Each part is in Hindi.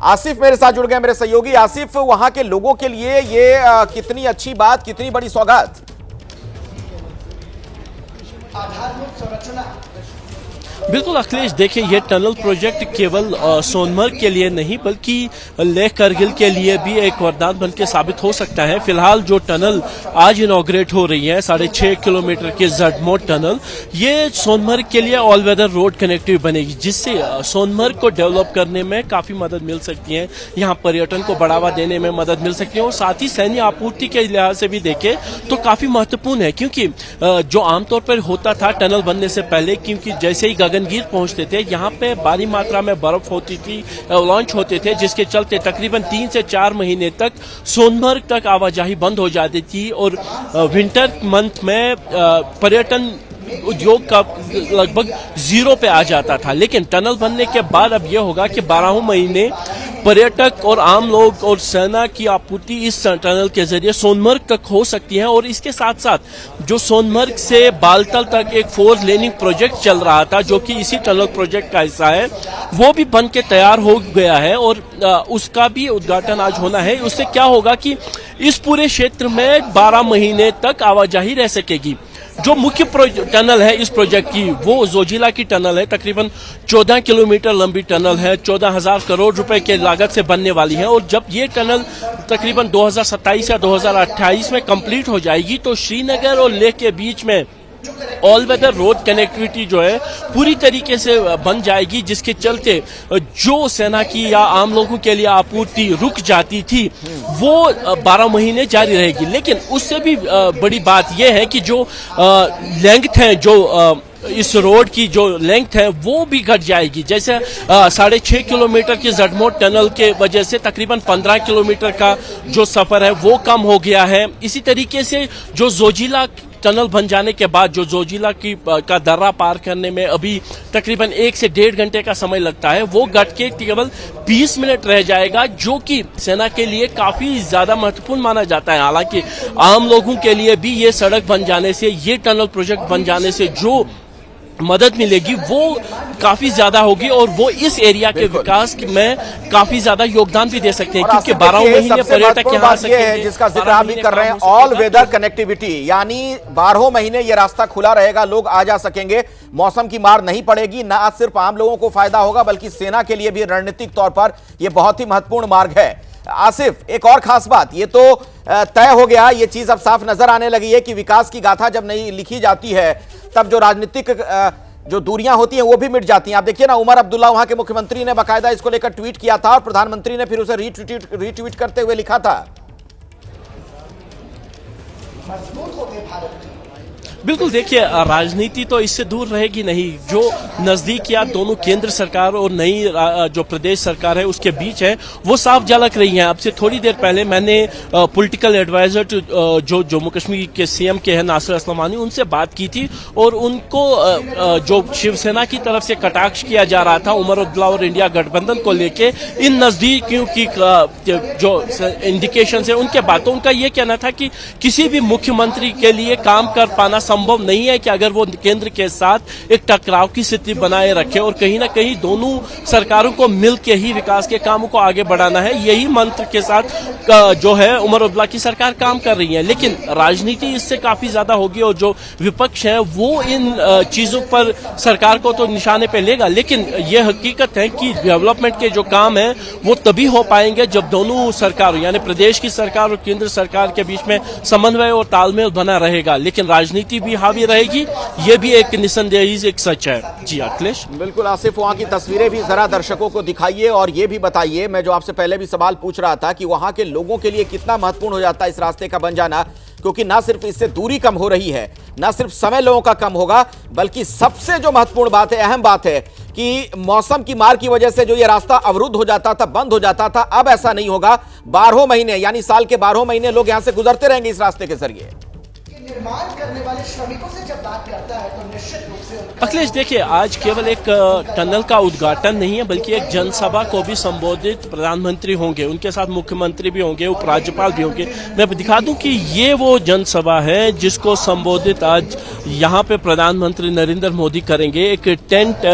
आसिफ मेरे साथ जुड़ गए, मेरे सहयोगी। आसिफ, वहां के लोगों के लिए ये कितनी अच्छी बात, कितनी बड़ी सौगात। आधारभूत संरचना। बिल्कुल अखिलेश, देखिए ये टनल प्रोजेक्ट केवल सोनमर्ग के लिए नहीं बल्कि लेह करगिल के लिए भी एक वरदान बनके साबित हो सकता है। फिलहाल जो टनल आज इनॉग्रेट हो रही है 6.5 किलोमीटर की जडमोट टनल, ये सोनमर्ग के लिए ऑल वेदर रोड कनेक्टिव बनेगी, जिससे सोनमर्ग को डेवलप करने में काफी मदद मिल सकती है। यहाँ पर्यटन को बढ़ावा देने में मदद मिल सकती है और साथ ही सैन्य आपूर्ति के लिहाज से भी देखें तो काफी महत्वपूर्ण है, क्योंकि जो आमतौर पर होता था टनल बनने से पहले, क्योंकि जैसे ही गगनगीर पहुंचते थे यहाँ पे भारी मात्रा में बर्फ होती थी, लॉन्च होते थे, जिसके चलते तकरीबन 3 से 4 महीने तक सोनमर्ग तक आवाजाही बंद हो जाती थी और विंटर मंथ में पर्यटन उद्योग का लगभग जीरो पे आ जाता था। लेकिन टनल बनने के बाद अब यह होगा कि 12 महीने पर्यटक और आम लोग और सेना की आपूर्ति इस टनल के जरिए सोनमर्ग तक हो सकती है। और इसके साथ साथ जो सोनमर्ग से बालतल तक एक 4 लेनिंग प्रोजेक्ट चल रहा था, जो कि इसी टनल प्रोजेक्ट का हिस्सा है, वो भी बन के तैयार हो गया है और उसका भी उद्घाटन आज होना है। उससे क्या होगा कि इस पूरे क्षेत्र में 12 महीने तक आवाजाही रह सकेगी। जो मुख्य टनल है इस प्रोजेक्ट की, वो जोजिला की टनल है, तकरीबन 14 किलोमीटर लंबी टनल है, 14,000 करोड़ रुपए के लागत से बनने वाली है। और जब ये टनल तकरीबन 2027 या 2028 में कंप्लीट हो जाएगी तो श्रीनगर और लेह के बीच में ऑल वेदर रोड कनेक्टिविटी जो है पूरी तरीके से बन जाएगी, जिसके चलते जो सेना की या आम लोगों के लिए आपूर्ति रुक जाती थी वो 12 महीने जारी रहेगी। लेकिन उससे भी बड़ी बात यह है कि जो लेंथ है, जो इस रोड की जो लेंथ है वो भी घट जाएगी। जैसे 6.5 किलोमीटर की जडमोट टनल के वजह से तकरीबन 15 किलोमीटर का जो सफर है वो कम हो गया है। इसी तरीके से जो जोजिला टनल बन जाने के बाद जो जोजिला का दर्रा पार करने में अभी तकरीबन 1 से 1.5 घंटे का समय लगता है, वो घट के केवल 20 मिनट रह जाएगा, जो कि सेना के लिए काफी ज्यादा महत्वपूर्ण माना जाता है। हालांकि आम लोगों के लिए भी ये सड़क बन जाने से, ये टनल प्रोजेक्ट बन जाने से जो मदद मिलेगी वो काफी ज्यादा होगी और वो इस एरिया के विकास में काफी ज्यादा योगदान भी दे सकते हैं, क्योंकि 12 महीने पर्यटक यहाँ आ सकेंगे। जिसका जिक्र आप भी कर रहे हैं, ऑल वेदर कनेक्टिविटी, यानी 12 महीने ये रास्ता खुला रहेगा, लोग आ जा सकेंगे, मौसम की मार नहीं पड़ेगी। ना सिर्फ आम लोगों को फायदा होगा बल्कि सेना के लिए भी रणनीतिक तौर पर यह बहुत ही महत्वपूर्ण मार्ग है। आसिफ, एक और खास बात, ये तो तय हो गया, ये चीज अब साफ नजर आने लगी है कि विकास की गाथा जब नहीं लिखी जाती है तब जो राजनीतिक जो दूरियां होती हैं वो भी मिट जाती हैं। आप देखिए ना, उमर अब्दुल्ला वहां के मुख्यमंत्री ने बाकायदा इसको लेकर ट्वीट किया था और प्रधानमंत्री ने फिर उसे रीट्वीट करते हुए लिखा था, मजबूत हो गए भारत। बिल्कुल, देखिए राजनीति तो इससे दूर रहेगी नहीं। जो नजदीकियां दोनों केंद्र सरकार और नई जो प्रदेश सरकार है उसके बीच है वो साफ झलक रही है। अब से थोड़ी देर पहले मैंने पॉलिटिकल एडवाइजर जो जम्मू कश्मीर के सीएम के हैं नासिर असलमानी, उनसे बात की थी और उनको जो शिवसेना की तरफ से कटाक्ष किया जा रहा था उमर अब्दुल्ला और इंडिया गठबंधन को लेके, इन नजदीकियों की जो इंडिकेशन है उनके बातों, उनका ये कहना था कि किसी भी मुख्यमंत्री के लिए काम कर पाना संभव नहीं है कि अगर वो केंद्र के साथ एक टकराव की स्थिति बनाए रखे, और कहीं ना कहीं दोनों सरकारों को मिलकर ही विकास के कामों को आगे बढ़ाना है। यही मंत्र के साथ जो है उमर अब्दुल्ला की सरकार काम कर रही है। लेकिन राजनीति इससे काफी ज्यादा होगी और जो विपक्ष है वो इन चीजों पर सरकार को तो निशाने पे लेगा, लेकिन यह हकीकत है कि डेवलपमेंट के जो काम है वो तभी हो पाएंगे जब दोनों सरकार यानी प्रदेश की सरकार और केंद्र सरकार के बीच में समन्वय और तालमेल बना रहेगा। लेकिन राजनीति भी हावी रहेगी, ये भी एक निसंदेही एक सच है। जी अखिलेश। बिल्कुल आसिफ, वहां की तस्वीरें भी जरा दर्शकों को दिखाइए और ये भी बताइए, मैं जो आपसे पहले भी सवाल पूछ रहा था कि वहां के लोगों के लिए कितना महत्वपूर्ण हो जाता है इस रास्ते का बन जाना, क्योंकि ना सिर्फ इससे दूरी कम हो रही है, ना सिर्फ समय लोगों का कम होगा, बल्कि सबसे जो महत्वपूर्ण बात है, अहम बात है कि मौसम की मार की वजह से जो ये रास्ता अवरुद्ध हो जाता था, बंद हो जाता था, अब ऐसा नहीं होगा। 12 महीने यानी साल के 12 महीने लोग यहां से गुजरते रहेंगे इस रास्ते के जरिए। निर्माण करने वाले श्रमिकों से जब बात करता है तो निश्चित रूप से अखिलेश, देखिए आज केवल एक टनल का उद्घाटन नहीं है बल्कि एक जनसभा को भी संबोधित प्रधानमंत्री होंगे, उनके साथ मुख्यमंत्री भी होंगे, उपराज्यपाल भी होंगे। मैं दिखा दूं कि ये वो जनसभा है जिसको संबोधित आज यहाँ पे प्रधानमंत्री नरेंद्र मोदी करेंगे। एक टेंट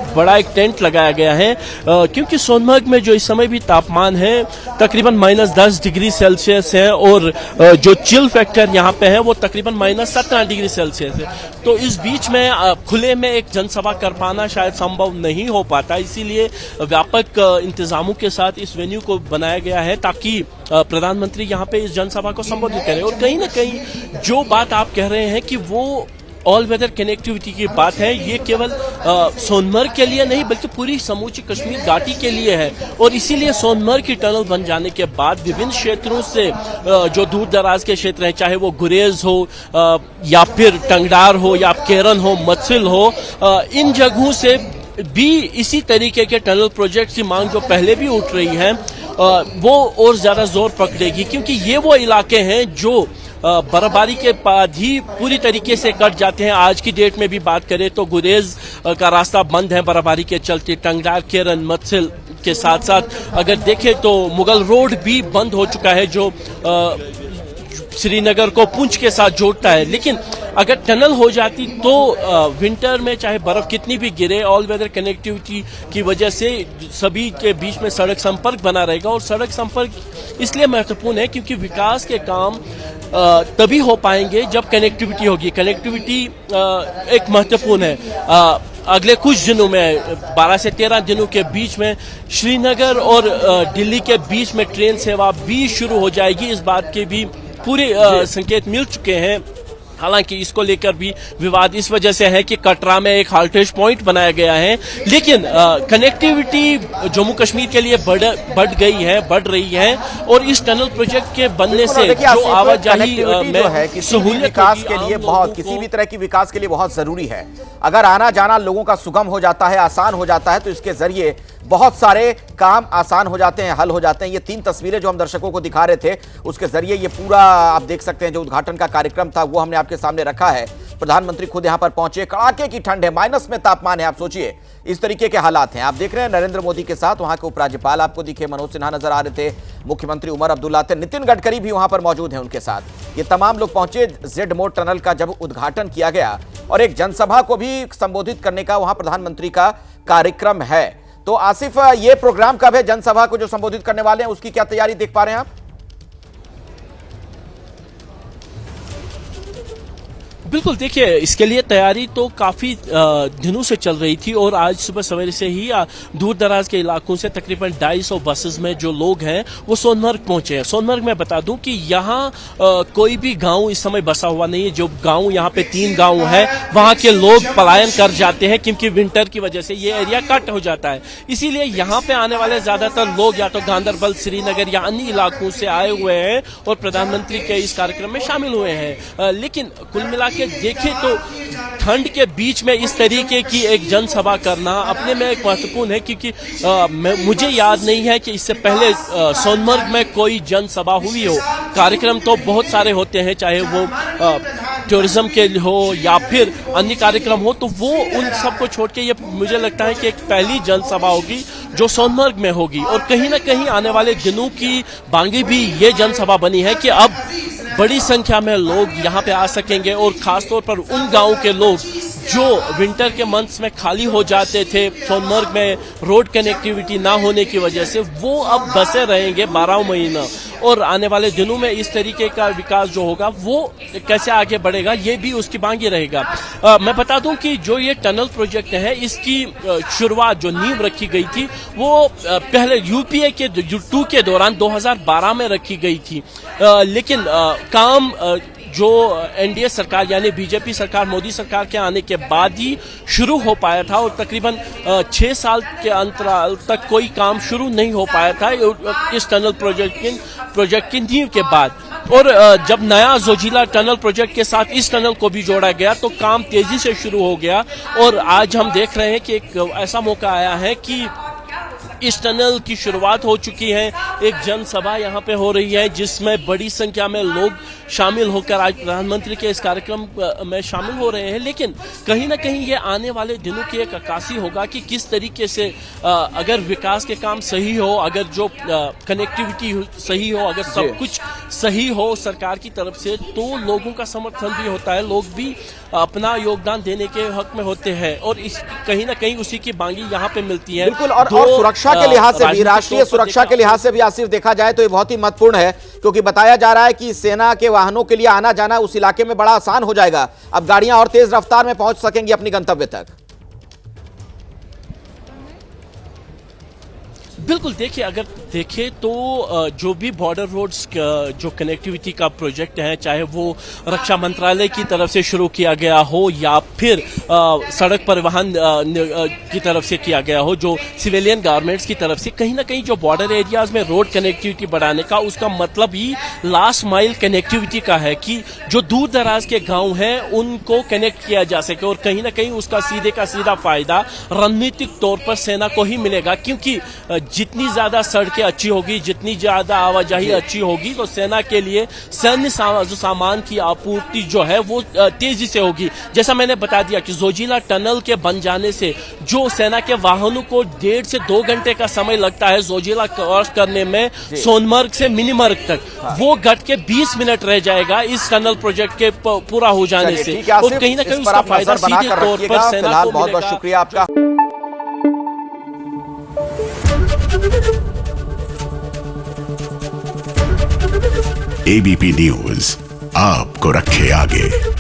बड़ा एक टेंट लगाया गया है, क्योंकि सोनमर्ग में जो इस समय भी तापमान है तकरीबन -10 डिग्री सेल्सियस है और जो चिल फैक्टर यहाँ पे है वो तकरीबन -17 डिग्री सेल्सियस है। तो इस बीच में खुले में एक जनसभा कर पाना शायद संभव नहीं हो पाता, इसीलिए व्यापक इंतजामों के साथ इस वेन्यू को बनाया गया है ताकि प्रधानमंत्री यहाँ पे इस जनसभा को संबोधित करें। और कहीं ना कहीं जो बात आप कह रहे हैं कि वो ऑल वेदर कनेक्टिविटी की बात है, ये केवल सोनमर्ग के लिए नहीं बल्कि पूरी समूची कश्मीर घाटी के लिए है। और इसीलिए सोनमर्ग की टनल बन जाने के बाद विभिन्न क्षेत्रों से जो दूर दराज के क्षेत्र हैं, चाहे वो गुरेज हो या फिर टंगडार हो या केरन हो, मत्सिल हो, इन जगहों से भी इसी तरीके के टनल प्रोजेक्ट की मांग जो पहले भी उठ रही है वो और ज्यादा जोर पकड़ेगी, क्योंकि ये वो इलाके हैं जो बर्फबारी के बाद ही पूरी तरीके से कट जाते हैं। आज की डेट में भी बात करें तो गुरेज का रास्ता बंद है बर्फबारी के चलते, टंगडार, केरन, मत्सिल के साथ साथ अगर देखें तो मुगल रोड भी बंद हो चुका है जो श्रीनगर को पुंछ के साथ जोड़ता है। लेकिन अगर टनल हो जाती तो विंटर में चाहे बर्फ कितनी भी गिरे, ऑल वेदर कनेक्टिविटी की वजह से सभी के बीच में सड़क संपर्क बना रहेगा। और सड़क संपर्क इसलिए महत्वपूर्ण है क्योंकि विकास के काम तभी हो पाएंगे जब कनेक्टिविटी होगी। कनेक्टिविटी एक महत्वपूर्ण है। अगले कुछ दिनों में 12 से 13 दिनों के बीच में श्रीनगर और दिल्ली के बीच में ट्रेन सेवा भी शुरू हो जाएगी। इस बात के भी पूरे संकेत मिल चुके हैं। हालांकि इसको लेकर भी विवाद इस वजह से है कि कटरा में एक हाल्टेज पॉइंट बनाया गया है, लेकिन कनेक्टिविटी जम्मू कश्मीर के लिए बढ़ रही है। और इस टनल प्रोजेक्ट के बनने से जो आवाजाही में सहूलियत विकास के लिए बहुत, किसी भी तरह की विकास के लिए बहुत जरूरी है। अगर आना जाना लोगों का सुगम हो जाता है, आसान हो जाता है, तो इसके जरिए बहुत सारे काम आसान हो जाते हैं, हल हो जाते हैं। ये 3 तस्वीरें जो हम दर्शकों को दिखा रहे थे उसके जरिए ये पूरा आप देख सकते हैं जो उद्घाटन का कार्यक्रम था वो हमने आपके सामने रखा है। प्रधानमंत्री खुद यहां पर पहुंचे, कड़ाके की ठंड है, माइनस में तापमान है। आप सोचिए इस तरीके के हालात हैं। आप देख रहे हैं नरेंद्र मोदी के साथ वहां के उपराज्यपाल आपको दिखे, मनोज सिन्हा नजर आ रहे थे, मुख्यमंत्री उमर अब्दुल्ला थे, नितिन गडकरी भी वहां पर मौजूद हैं उनके साथ। ये तमाम लोग पहुंचे जेड मोड टनल का जब उद्घाटन किया गया और एक जनसभा को भी संबोधित करने का वहां प्रधानमंत्री का कार्यक्रम है। तो आसिफ, ये प्रोग्राम कब है? जनसभा को जो संबोधित करने वाले हैं उसकी क्या तैयारी देख पा रहे हैं आप? बिल्कुल, देखिए इसके लिए तैयारी तो काफी दिनों से चल रही थी और आज सुबह सवेरे से ही दूर दराज के इलाकों से तकरीबन 250 बसेस में जो लोग हैं वो सोनमर्ग पहुंचे हैं। सोनमर्ग में बता दूं कि यहाँ कोई भी गांव इस समय बसा हुआ नहीं है। जो गांव यहाँ पे 3 गांव है वहां के लोग पलायन कर जाते हैं क्योंकि विंटर की वजह से ये एरिया कट हो जाता है। इसीलिए यहाँ पे आने वाले ज्यादातर लोग या तो गांधरबल, श्रीनगर या अन्य इलाकों से आए हुए हैं और प्रधानमंत्री के इस कार्यक्रम में शामिल हुए हैं। लेकिन कुल मिला के देखें तो ठंड के बीच में इस तरीके की एक जनसभा करना अपने में एक महत्वपूर्ण है, क्योंकि मुझे याद नहीं है कि इससे पहले सोनमर्ग में कोई जनसभा हुई हो। कार्यक्रम तो बहुत सारे होते हैं, चाहे वो टूरिज्म के हो या फिर अन्य कार्यक्रम हो, तो वो उन सबको छोड़ के ये मुझे लगता है कि एक पहली जनसभा होगी जो सोनमर्ग में होगी। और कहीं ना कहीं आने वाले दिनों की बांगी भी ये जनसभा बनी है कि अब बड़ी संख्या में लोग यहाँ पे आ सकेंगे और खासतौर पर उन गांवों के लोग जो विंटर के मंथ्स में खाली हो जाते थे सोनमर्ग में रोड कनेक्टिविटी ना होने की वजह से, वो अब बसे रहेंगे 12 महीना। और आने वाले दिनों में इस तरीके का विकास जो होगा वो कैसे आगे बढ़ेगा ये भी उसकी बांगी रहेगा। मैं बता दूं कि जो ये टनल प्रोजेक्ट है इसकी शुरुआत जो नींव रखी गई थी वो पहले यूपीए के 2 के दौरान 2012 में रखी गई थी। लेकिन काम जो एनडीए सरकार यानी बीजेपी सरकार, मोदी सरकार के आने के बाद ही शुरू हो पाया था और तकरीबन 6 साल के अंतराल तक कोई काम शुरू नहीं हो पाया था इस टनल प्रोजेक्ट की नींव के बाद। और जब नया जोजिला टनल प्रोजेक्ट के साथ इस टनल को भी जोड़ा गया तो काम तेजी से शुरू हो गया। और आज हम देख रहे हैं कि एक ऐसा मौका आया है कि इस टनल की शुरुआत हो चुकी है, एक जनसभा यहाँ पे हो रही है जिसमें बड़ी संख्या में लोग शामिल होकर आज प्रधानमंत्री के इस कार्यक्रम में शामिल हो रहे हैं। लेकिन कहीं ना कहीं ये आने वाले दिनों की एक अक्कासी होगा कि किस तरीके से अगर विकास के काम सही हो, अगर जो कनेक्टिविटी सही हो, अगर सब कुछ सही हो सरकार की तरफ से तो लोगों का समर्थन भी होता है, लोग भी अपना योगदान देने के हक में होते हैं और इस कहीं ना कहीं उसी की बांगी यहाँ पे मिलती है। बिल्कुल, और सुरक्षा के लिहाज से भी, राष्ट्रीय सुरक्षा के लिहाज से भी आसिफ देखा जाए तो ये बहुत ही महत्वपूर्ण है, क्योंकि बताया जा रहा है कि सेना के वाहनों के लिए आना जाना उस इलाके में बड़ा आसान हो जाएगा। अब गाड़ियां और तेज रफ्तार में पहुंच सकेंगी अपनी गंतव्य तक। बिल्कुल, देखिए अगर देखें तो जो भी बॉर्डर रोड्स जो कनेक्टिविटी का प्रोजेक्ट है, चाहे वो रक्षा मंत्रालय की तरफ से शुरू किया गया हो या फिर सड़क परिवहन की तरफ से किया गया हो, जो सिविलियन गवर्नमेंट्स की तरफ से, कहीं ना कहीं जो बॉर्डर एरियाज में रोड कनेक्टिविटी बढ़ाने का उसका मतलब ही लास्ट माइल कनेक्टिविटी का है कि जो दूर दराज के गांव हैं उनको कनेक्ट किया जा सके और कहीं ना कहीं उसका सीधे का सीधा फायदा रणनीतिक तौर पर सेना को ही मिलेगा, क्योंकि जितनी ज्यादा सड़कें अच्छी होगी, जितनी ज्यादा आवाजाही अच्छी होगी तो सेना के लिए सैन्य सामान की आपूर्ति जो है वो तेजी से होगी। जैसा मैंने बता दिया कि जोजिला टनल के बन जाने से जो सेना के वाहनों को 1.5 से 2 घंटे का समय लगता है जोजिला क्रॉस करने में सोनमर्ग से मिनीमर्ग तक, वो घट के 20 मिनट रह जाएगा इस टनल प्रोजेक्ट के पूरा हो जाने से। और कहीं ना कहीं उसका फायदा सीधे तौर पर सेना को बहुत बहुत शुक्रिया आपका। एबीपी न्यूज आपको रखे आगे।